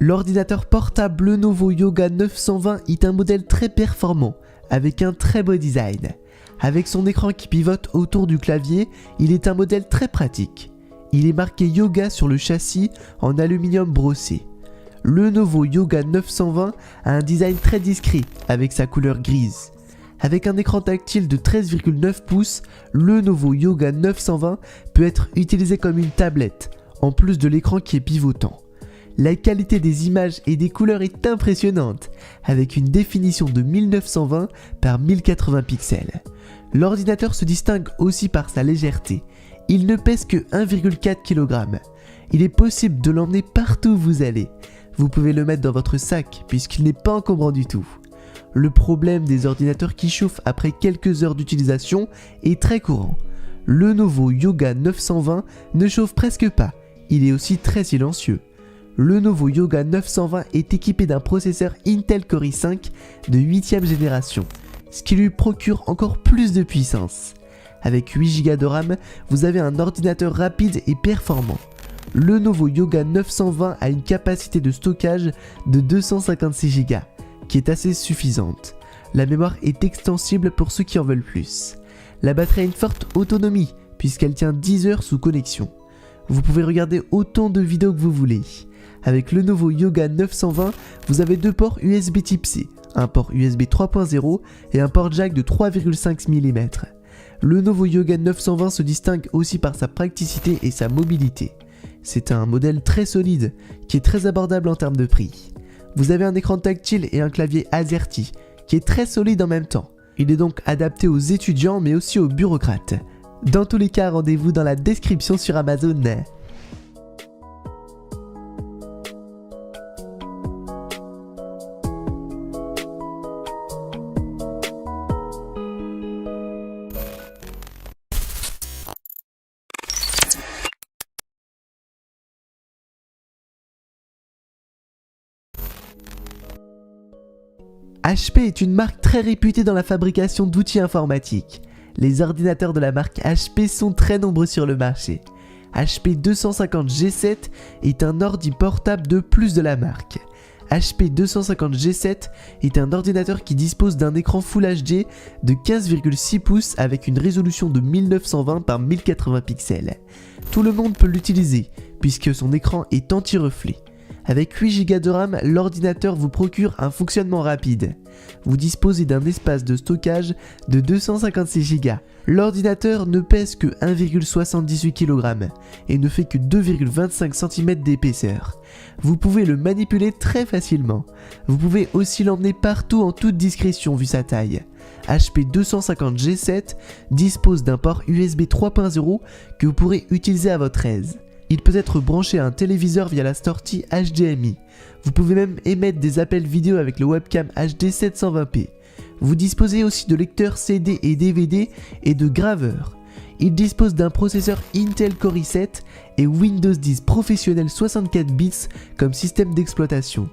L'ordinateur portable Lenovo Yoga 920 est un modèle très performant, avec un très beau design. Avec son écran qui pivote autour du clavier, il est un modèle très pratique. Il est marqué Yoga sur le châssis en aluminium brossé. Le Lenovo Yoga 920 a un design très discret avec sa couleur grise. Avec un écran tactile de 13,9 pouces, le Lenovo Yoga 920 peut être utilisé comme une tablette, en plus de l'écran qui est pivotant. La qualité des images et des couleurs est impressionnante, avec une définition de 1920 par 1080 pixels. L'ordinateur se distingue aussi par sa légèreté. Il ne pèse que 1,4 kg. Il est possible de l'emmener partout où vous allez. Vous pouvez le mettre dans votre sac puisqu'il n'est pas encombrant du tout. Le problème des ordinateurs qui chauffent après quelques heures d'utilisation est très courant. Le Lenovo Yoga 920 ne chauffe presque pas, il est aussi très silencieux. Le Lenovo Yoga 920 est équipé d'un processeur Intel Core i5 de 8e génération, ce qui lui procure encore plus de puissance. Avec 8 Go de RAM, vous avez un ordinateur rapide et performant. Le Lenovo Yoga 920 a une capacité de stockage de 256 Go, qui est assez suffisante. La mémoire est extensible pour ceux qui en veulent plus. La batterie a une forte autonomie, puisqu'elle tient 10 heures sous connexion. Vous pouvez regarder autant de vidéos que vous voulez. Avec le Lenovo Yoga 920, vous avez deux ports USB Type-C, un port USB 3.0 et un port jack de 3,5 mm. Le Lenovo Yoga 920 se distingue aussi par sa praticité et sa mobilité. C'est un modèle très solide, qui est très abordable en termes de prix. Vous avez un écran tactile et un clavier AZERTY, qui est très solide en même temps. Il est donc adapté aux étudiants mais aussi aux bureaucrates. Dans tous les cas, rendez-vous dans la description sur Amazon. HP est une marque très réputée dans la fabrication d'outils informatiques. Les ordinateurs de la marque HP sont très nombreux sur le marché. HP 250 G7 est un ordi portable de plus de la marque. HP 250 G7 est un ordinateur qui dispose d'un écran Full HD de 15,6 pouces avec une résolution de 1920 par 1080 pixels. Tout le monde peut l'utiliser puisque son écran est anti-reflet. Avec 8 Go de RAM, l'ordinateur vous procure un fonctionnement rapide. Vous disposez d'un espace de stockage de 256 Go. L'ordinateur ne pèse que 1,78 kg et ne fait que 2,25 cm d'épaisseur. Vous pouvez le manipuler très facilement. Vous pouvez aussi l'emmener partout en toute discrétion vu sa taille. HP 250 G7 dispose d'un port USB 3.0 que vous pourrez utiliser à votre aise. Il peut être branché à un téléviseur via la sortie HDMI. Vous pouvez même émettre des appels vidéo avec le webcam HD 720p. Vous disposez aussi de lecteurs CD et DVD et de graveurs. Il dispose d'un processeur Intel Core i7 et Windows 10 professionnel 64 bits comme système d'exploitation.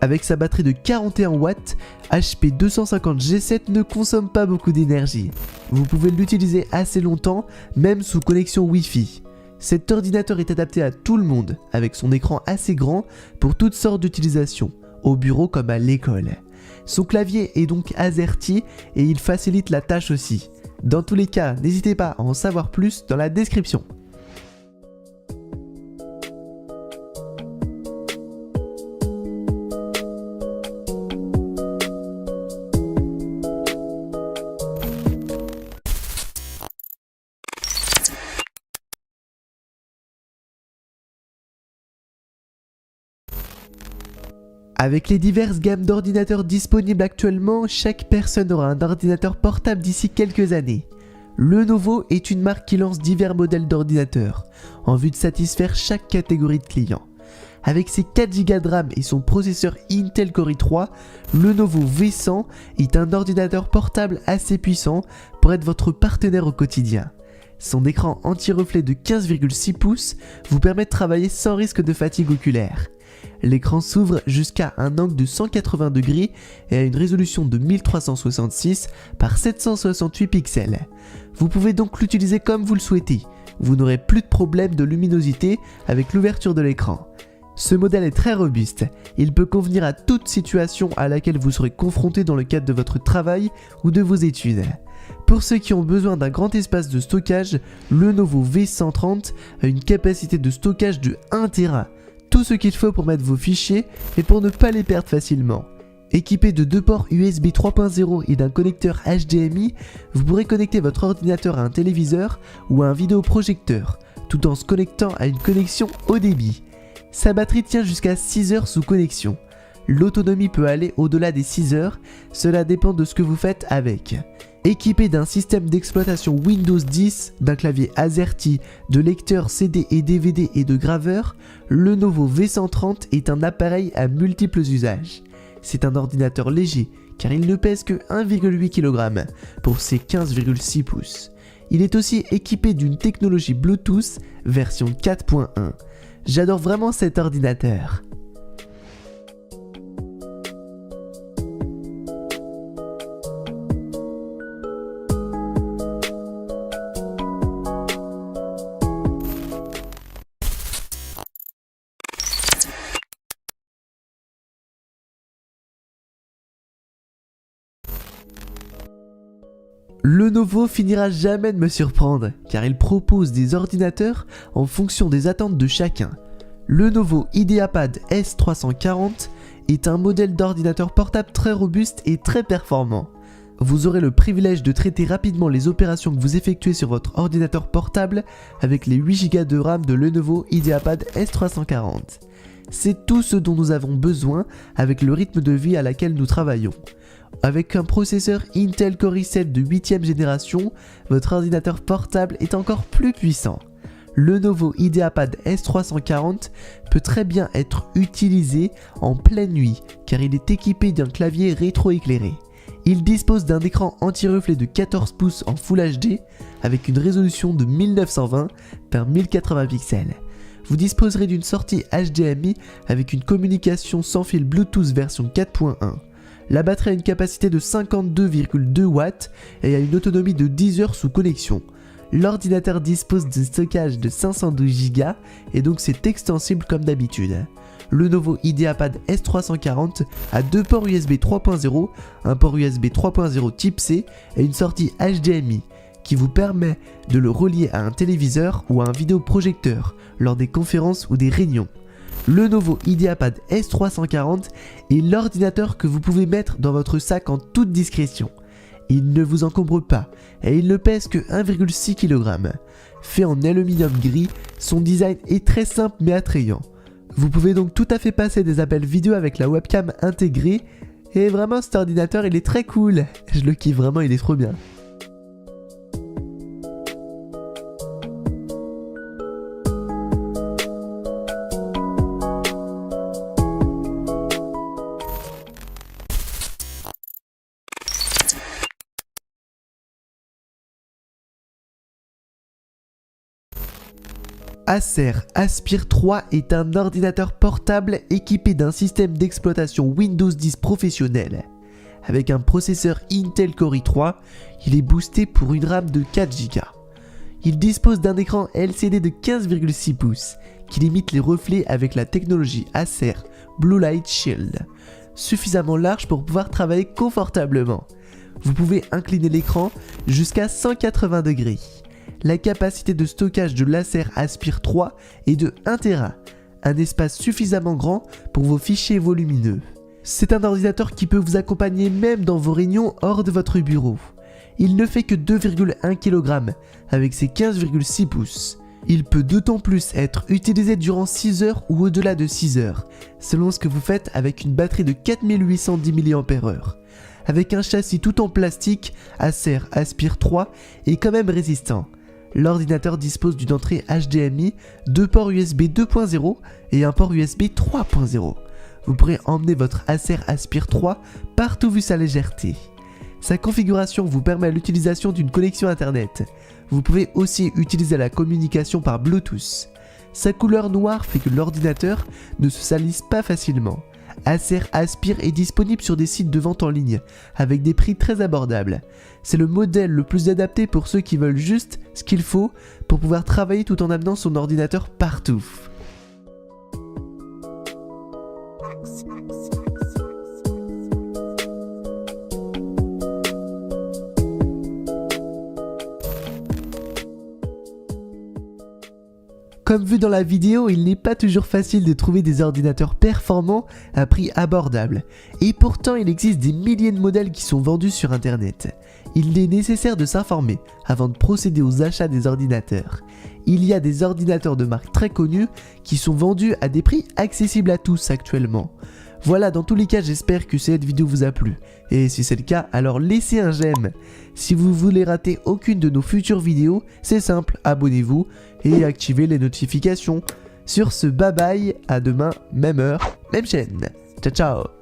Avec sa batterie de 41 watts, HP 250 G7 ne consomme pas beaucoup d'énergie. Vous pouvez l'utiliser assez longtemps, même sous connexion Wi-Fi. Cet ordinateur est adapté à tout le monde, avec son écran assez grand pour toutes sortes d'utilisations, au bureau comme à l'école. Son clavier est donc AZERTY et il facilite la tâche aussi. Dans tous les cas, n'hésitez pas à en savoir plus dans la description. Avec les diverses gammes d'ordinateurs disponibles actuellement, chaque personne aura un ordinateur portable d'ici quelques années. Lenovo est une marque qui lance divers modèles d'ordinateurs, en vue de satisfaire chaque catégorie de clients. Avec ses 4 Go de RAM et son processeur Intel Core i3, Lenovo V100 est un ordinateur portable assez puissant pour être votre partenaire au quotidien. Son écran anti-reflet de 15,6 pouces vous permet de travailler sans risque de fatigue oculaire. L'écran s'ouvre jusqu'à un angle de 180 degrés et a une résolution de 1366 par 768 pixels. Vous pouvez donc l'utiliser comme vous le souhaitez. Vous n'aurez plus de problème de luminosité avec l'ouverture de l'écran. Ce modèle est très robuste, il peut convenir à toute situation à laquelle vous serez confronté dans le cadre de votre travail ou de vos études. Pour ceux qui ont besoin d'un grand espace de stockage, Lenovo V130 a une capacité de stockage de 1 Tera, tout ce qu'il faut pour mettre vos fichiers et pour ne pas les perdre facilement. Équipé de 2 ports USB 3.0 et d'un connecteur HDMI, vous pourrez connecter votre ordinateur à un téléviseur ou à un vidéoprojecteur, tout en se connectant à une connexion haut débit. Sa batterie tient jusqu'à 6 heures sous connexion. L'autonomie peut aller au-delà des 6 heures, cela dépend de ce que vous faites avec. Équipé d'un système d'exploitation Windows 10, d'un clavier AZERTY, de lecteurs CD et DVD et de graveurs, le Lenovo V130 est un appareil à multiples usages. C'est un ordinateur léger car il ne pèse que 1,8 kg pour ses 15,6 pouces. Il est aussi équipé d'une technologie Bluetooth version 4.1. J'adore vraiment cet ordinateur. Lenovo finira jamais de me surprendre car il propose des ordinateurs en fonction des attentes de chacun. Le Lenovo IdeaPad S340 est un modèle d'ordinateur portable très robuste et très performant. Vous aurez le privilège de traiter rapidement les opérations que vous effectuez sur votre ordinateur portable avec les 8 Go de RAM de Lenovo IdeaPad S340. C'est tout ce dont nous avons besoin avec le rythme de vie à laquelle nous travaillons. Avec un processeur Intel Core i7 de 8ème génération, votre ordinateur portable est encore plus puissant. Le Lenovo IdeaPad S340 peut très bien être utilisé en pleine nuit car il est équipé d'un clavier rétroéclairé. Il dispose d'un écran anti-reflet de 14 pouces en Full HD avec une résolution de 1920 par 1080 pixels. Vous disposerez d'une sortie HDMI avec une communication sans fil Bluetooth version 4.1. La batterie a une capacité de 52,2 watts et a une autonomie de 10 heures sous connexion. L'ordinateur dispose d'un stockage de 512 Go et donc c'est extensible comme d'habitude. Le Lenovo IdeaPad S340 a 2 ports USB 3.0, un port USB 3.0 type C et une sortie HDMI qui vous permet de le relier à un téléviseur ou à un vidéoprojecteur lors des conférences ou des réunions. Le Lenovo IdeaPad S340 est l'ordinateur que vous pouvez mettre dans votre sac en toute discrétion. Il ne vous encombre pas et il ne pèse que 1,6 kg. Fait en aluminium gris, son design est très simple mais attrayant. Vous pouvez donc tout à fait passer des appels vidéo avec la webcam intégrée et vraiment cet ordinateur il est très cool. Je le kiffe vraiment, il est trop bien. Acer Aspire 3 est un ordinateur portable équipé d'un système d'exploitation Windows 10 professionnel. Avec un processeur Intel Core i3, il est boosté pour une RAM de 4 Go. Il dispose d'un écran LCD de 15,6 pouces qui limite les reflets avec la technologie Acer Blue Light Shield, suffisamment large pour pouvoir travailler confortablement. Vous pouvez incliner l'écran jusqu'à 180 degrés. La capacité de stockage de l'Acer Aspire 3 est de 1 Tera, un espace suffisamment grand pour vos fichiers volumineux. C'est un ordinateur qui peut vous accompagner même dans vos réunions hors de votre bureau. Il ne fait que 2,1 kg avec ses 15,6 pouces. Il peut d'autant plus être utilisé durant 6 heures ou au-delà de 6 heures, selon ce que vous faites avec une batterie de 4810 mAh. Avec un châssis tout en plastique, Acer Aspire 3 est quand même résistant. L'ordinateur dispose d'une entrée HDMI, 2 ports USB 2.0 et un port USB 3.0. Vous pourrez emmener votre Acer Aspire 3 partout vu sa légèreté. Sa configuration vous permet l'utilisation d'une connexion internet. Vous pouvez aussi utiliser la communication par Bluetooth. Sa couleur noire fait que l'ordinateur ne se salisse pas facilement. Acer Aspire est disponible sur des sites de vente en ligne, avec des prix très abordables. C'est le modèle le plus adapté pour ceux qui veulent juste ce qu'il faut pour pouvoir travailler tout en amenant son ordinateur partout. Comme vu dans la vidéo, il n'est pas toujours facile de trouver des ordinateurs performants à prix abordable. Et pourtant, il existe des milliers de modèles qui sont vendus sur internet. Il est nécessaire de s'informer avant de procéder aux achats des ordinateurs. Il y a des ordinateurs de marques très connues qui sont vendus à des prix accessibles à tous actuellement. Voilà, dans tous les cas, j'espère que cette vidéo vous a plu. Et si c'est le cas, alors laissez un j'aime. Si vous voulez rater aucune de nos futures vidéos, c'est simple, abonnez-vous et activez les notifications. Sur ce, bye bye, à demain, même heure, même chaîne. Ciao ciao.